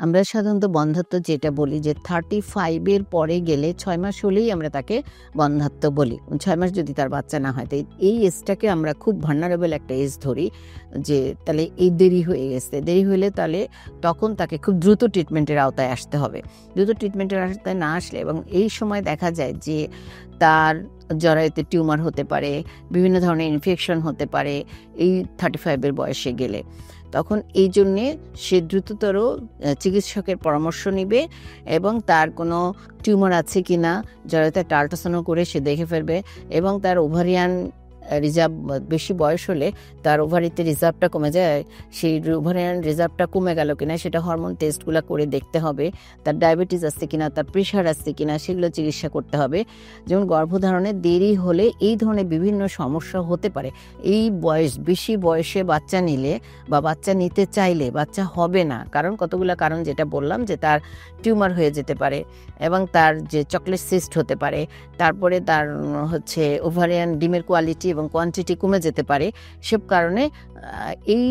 আমরা সাধারণত বন্ধ্যাত্ব যেটা বলি যে 35 এর পরে গেলে 6 মাস হলেই আমরা তাকে বন্ধ্যাত্ব বলি। 6 মাস যদি তার বাচ্চা না হয়, তাই এই এজটাকে আমরা খুব ভালনারেবল একটা এজ ধরি, যে তাহলে এই দেরি হয়ে গেছে। দেরি হলে তাহলে তখন তাকে খুব দ্রুত ট্রিটমেন্টের আওতায় আসতে হবে। দ্রুত ট্রিটমেন্টের আওতায় না আসলে, এবং এই সময় দেখা যায় যে তার জরায়ুতে টিউমার হতে পারে, বিভিন্ন ধরনের ইনফেকশন হতে পারে এই 35 এর বয়সে গেলে, তখন এই জন্যে সে দ্রুততর চিকিৎসকের পরামর্শ নিবে এবং তার কোনো টিউমার আছে কি না জরায়ুতে একটা আল্ট্রাসাউন্ড করে সে দেখে ফেলবে, এবং তার ওভারিয়ান রিজার্ভ বেশি বয়স হলে তার ওভারিতে রিজার্ভটা কমে যায়, সেই ওভারিয়ান রিজার্ভটা কমে গেল কিনা সেটা হরমোন টেস্টগুলো করে দেখতে হবে, তার ডায়াবেটিস আছে কিনা, তার প্রেশার আছে কিনা সেগুলো চিকিৎসা করতে হবে। যেমন গর্ভধারণে দেরি হলে এই ধরনের বিভিন্ন সমস্যা হতে পারে। এই বেশি বয়সে বাচ্চা নিলে বা বাচ্চা নিতে চাইলে বাচ্চা হবে না, কারণ কতগুলো কারণ যেটা বললাম, যে তার টিউমার হয়ে যেতে পারে এবং তার যে চকলেট সিস্ট হতে পারে, তারপরে তার ওভারিয়ান ডিমের কোয়ালিটি এবং কোয়ান্টিটি কমে যেতে পারে। সব কারণে এই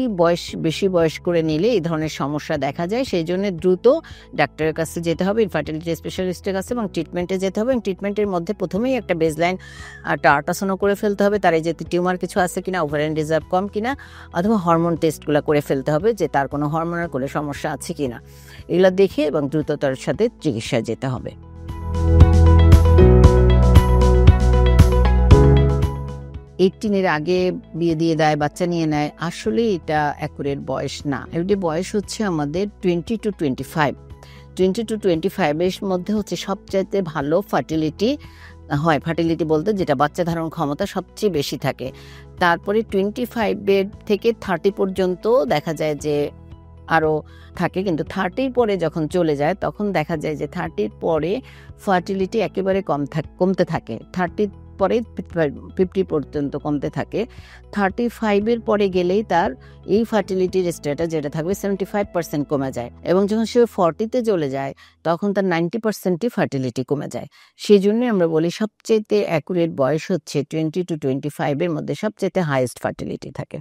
বেশি বয়স করে নিলে এই ধরনের সমস্যা দেখা যায়। সেই জন্য দ্রুত ডাক্তারের কাছে যেতে হবে, ইনফার্টিলিটি স্পেশালিস্টের কাছে, এবং ট্রিটমেন্টে যেতে হবে। এবং ট্রিটমেন্টের মধ্যে প্রথমেই একটা বেসলাইন একটা আল্ট্রাসাউন্ড করে ফেলতে হবে, তার এই যে টিউমার কিছু আছে কিনা, ওভারিয়ান রিজার্ভ কম কিনা, অথবা হরমোন টেস্টগুলো করে ফেলতে হবে যে তার কোনো হরমোনাল কোনো সমস্যা আছে কিনা, এগুলো দেখে এবং দ্রুততার সাথে চিকিৎসায় যেতে হবে। 18 এর আগে বিয়ে দিয়ে দেয়, বাচ্চা নিয়ে নেয়, আসলে এটা অ্যাকুরেট বয়স না। এটি বয়স হচ্ছে আমাদের 20 to 25। 20 to 25 এর মধ্যে সবচাইতে ভালো ফার্টিলিটি হয়। ফার্টিলিটি বলতে যেটা বাচ্চা ধারণ ক্ষমতা সবচেয়ে বেশি থাকে। তারপরে 25 থেকে 30 পর্যন্ত দেখা যায় যে আরও থাকে, কিন্তু 30 পরে যখন চলে যায় তখন দেখা যায় যে 30 পরে ফার্টিলিটি একেবারে কমতে থাকে। 30 পরে 50 পর্যন্ত কমতে থাকে। 35 পরে গেলেই তার এই ফার্টিলিটির স্টেটা যেটা থাকবে 75% কমে যায়, এবং যখন সে 40-তে চলে যায় তখন তার 90%ই ফার্টিলিটি কমে যায়। সেই জন্য আমরা বলি সবচেয়ে অ্যাকুরেট বয়স হচ্ছে 20 to 25 এর মধ্যে সবচেয়ে হাইয়েস্ট ফার্টিলিটি থাকে।